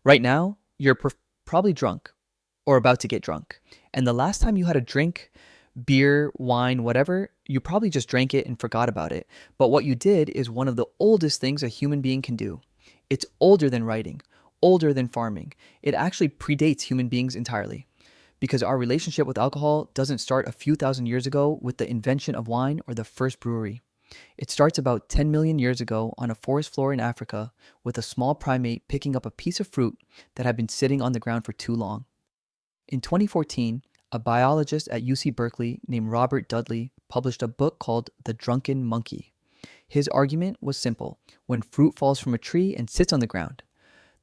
Right now, you're probably drunk or about to get drunk. And the last time you had a drink, beer, wine, whatever, you probably just drank it and forgot about it. But what you did is one of the oldest things a human being can do. It's older than writing, older than farming. It actually predates human beings entirely. Because our relationship with alcohol doesn't start a few thousand years ago with the invention of wine or the first brewery. It starts about 10 million years ago on a forest floor in Africa with a small primate picking up a piece of fruit that had been sitting on the ground for too long. In 2014, a biologist at UC Berkeley named Robert Dudley published a book called The Drunken Monkey. His argument was simple. When fruit falls from a tree and sits on the ground,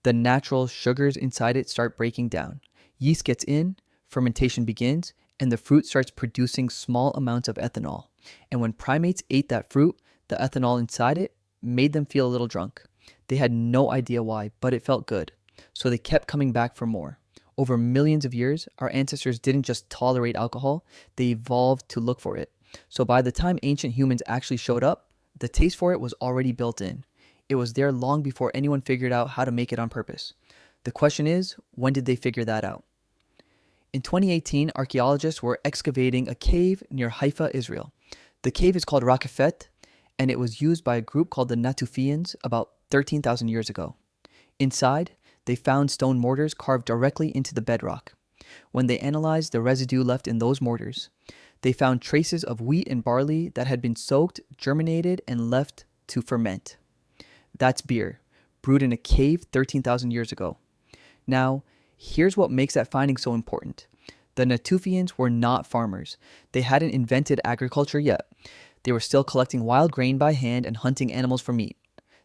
the natural sugars inside it start breaking down. Yeast gets in, fermentation begins, and the fruit starts producing small amounts of ethanol. And when primates ate that fruit, the ethanol inside it made them feel a little drunk. They had no idea why, but it felt good. So they kept coming back for more. Over millions of years, our ancestors didn't just tolerate alcohol, they evolved to look for it. So by the time ancient humans actually showed up, the taste for it was already built in. It was there long before anyone figured out how to make it on purpose. The question is, when did they figure that out? In 2018, archaeologists were excavating a cave near Haifa, Israel. The cave is called Rakefet, and it was used by a group called the Natufians about 13,000 years ago. Inside, they found stone mortars carved directly into the bedrock. When they analyzed the residue left in those mortars, they found traces of wheat and barley that had been soaked, germinated, and left to ferment. That's beer, brewed in a cave 13,000 years ago. Now, here's what makes that finding so important. The Natufians were not farmers. They hadn't invented agriculture yet. They were still collecting wild grain by hand and hunting animals for meat.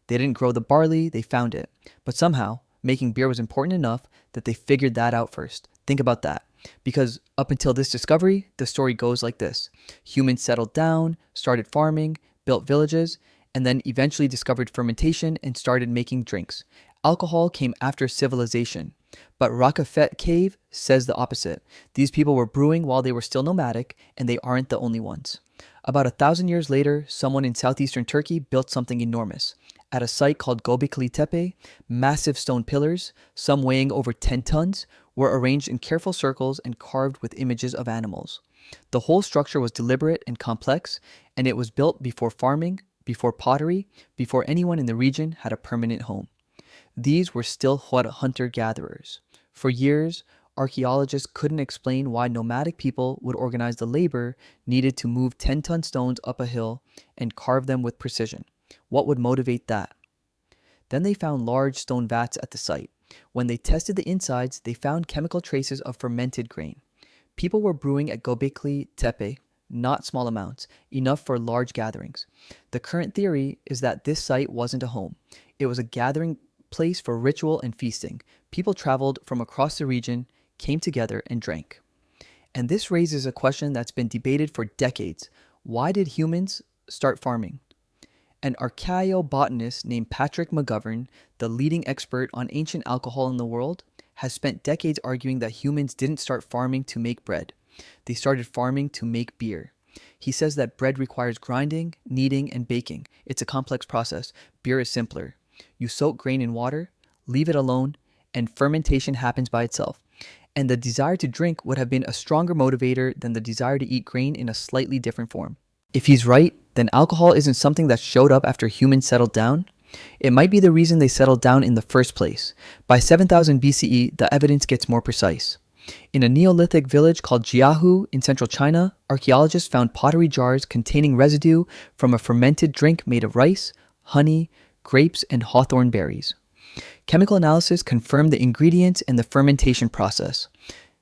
They didn't grow the barley, they found it. But somehow, making beer was important enough that they figured that out first. Think about that. Because up until this discovery, the story goes like this. Humans settled down, started farming, built villages, and then eventually discovered fermentation and started making drinks. Alcohol came after civilization. But Rakefet Cave says the opposite. These people were brewing while they were still nomadic, and they aren't the only ones. About 1,000 years later, someone in southeastern Turkey built something enormous. At a site called Göbekli Tepe, massive stone pillars, some weighing over 10 tons, were arranged in careful circles and carved with images of animals. The whole structure was deliberate and complex, and it was built before farming, before pottery, before anyone in the region had a permanent home. These were still hunter-gatherers. For years, archaeologists couldn't explain why nomadic people would organize the labor needed to move 10-ton stones up a hill and carve them with precision. What would motivate that? Then they found large stone vats at the site. When they tested the insides, they found chemical traces of fermented grain. People were brewing at Göbekli Tepe, not small amounts, enough for large gatherings. The current theory is that this site wasn't a home. It was a gathering place for ritual and feasting. People traveled from across the region, came together, and drank. And this raises a question that's been debated for decades. Why did humans start farming? An archaeobotanist named Patrick McGovern, the leading expert on ancient alcohol in the world, has spent decades arguing that humans didn't start farming to make bread. They started farming to make beer. He says that bread requires grinding, kneading, and baking. It's a complex process. Beer is simpler. You soak grain in water, leave it alone, and fermentation happens by itself. And the desire to drink would have been a stronger motivator than the desire to eat grain in a slightly different form. If he's right, then alcohol isn't something that showed up after humans settled down. It might be the reason they settled down in the first place. By 7000 BCE, the evidence gets more precise. In a Neolithic village called Jiahu in central China, archaeologists found pottery jars containing residue from a fermented drink made of rice, honey, grapes, and hawthorn berries. Chemical analysis confirmed the ingredients and the fermentation process.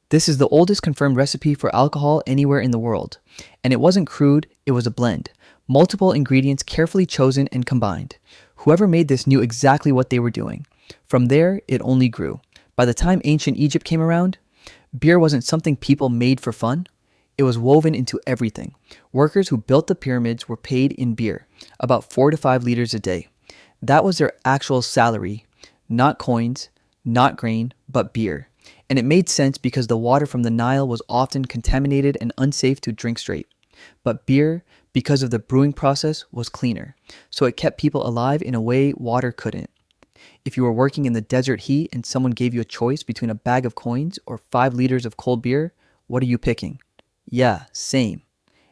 This is the oldest confirmed recipe for alcohol anywhere in the world. And it wasn't crude, it was a blend. Multiple ingredients carefully chosen and combined. Whoever made this knew exactly what they were doing. From there, it only grew. By the time ancient Egypt came around, beer wasn't something people made for fun. It was woven into everything. Workers who built the pyramids were paid in beer, about 4 to 5 liters a day. That was their actual salary, not coins, not grain, but beer. And it made sense because the water from the Nile was often contaminated and unsafe to drink straight. But beer, because of the brewing process, was cleaner, so it kept people alive in a way water couldn't. If you were working in the desert heat and someone gave you a choice between a bag of coins or 5 liters of cold beer, what are you picking? Yeah, same.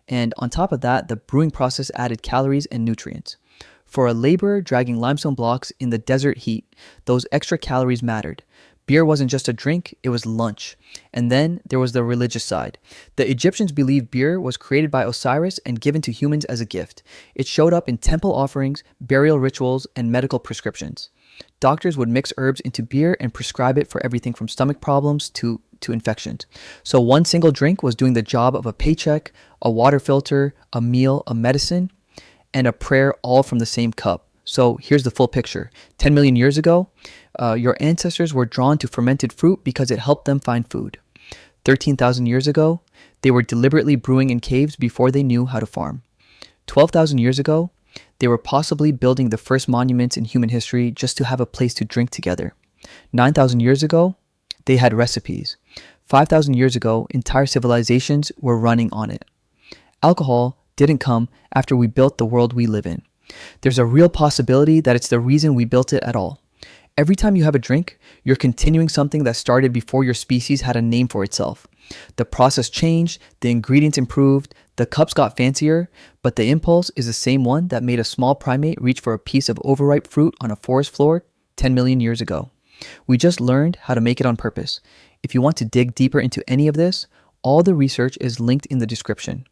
And on top of that, the brewing process added calories and nutrients. For a laborer dragging limestone blocks in the desert heat, those extra calories mattered. Beer wasn't just a drink, it was lunch. And then there was the religious side. The Egyptians believed beer was created by Osiris and given to humans as a gift. It showed up in temple offerings, burial rituals, and medical prescriptions. Doctors would mix herbs into beer and prescribe it for everything from stomach problems to infections. So one single drink was doing the job of a paycheck, a water filter, a meal, a medicine, and a prayer, all from the same cup. So here's the full picture. 10 million years ago, your ancestors were drawn to fermented fruit because it helped them find food. 13,000 years ago, they were deliberately brewing in caves before they knew how to farm. 12,000 years ago, they were possibly building the first monuments in human history just to have a place to drink together. 9,000 years ago, they had recipes. 5,000 years ago, entire civilizations were running on it. Alcohol didn't come after we built the world we live in. There's a real possibility that it's the reason we built it at all. Every time you have a drink, you're continuing something that started before your species had a name for itself. The process changed, the ingredients improved, the cups got fancier, but the impulse is the same one that made a small primate reach for a piece of overripe fruit on a forest floor 10 million years ago. We just learned how to make it on purpose. If you want to dig deeper into any of this, all the research is linked in the description.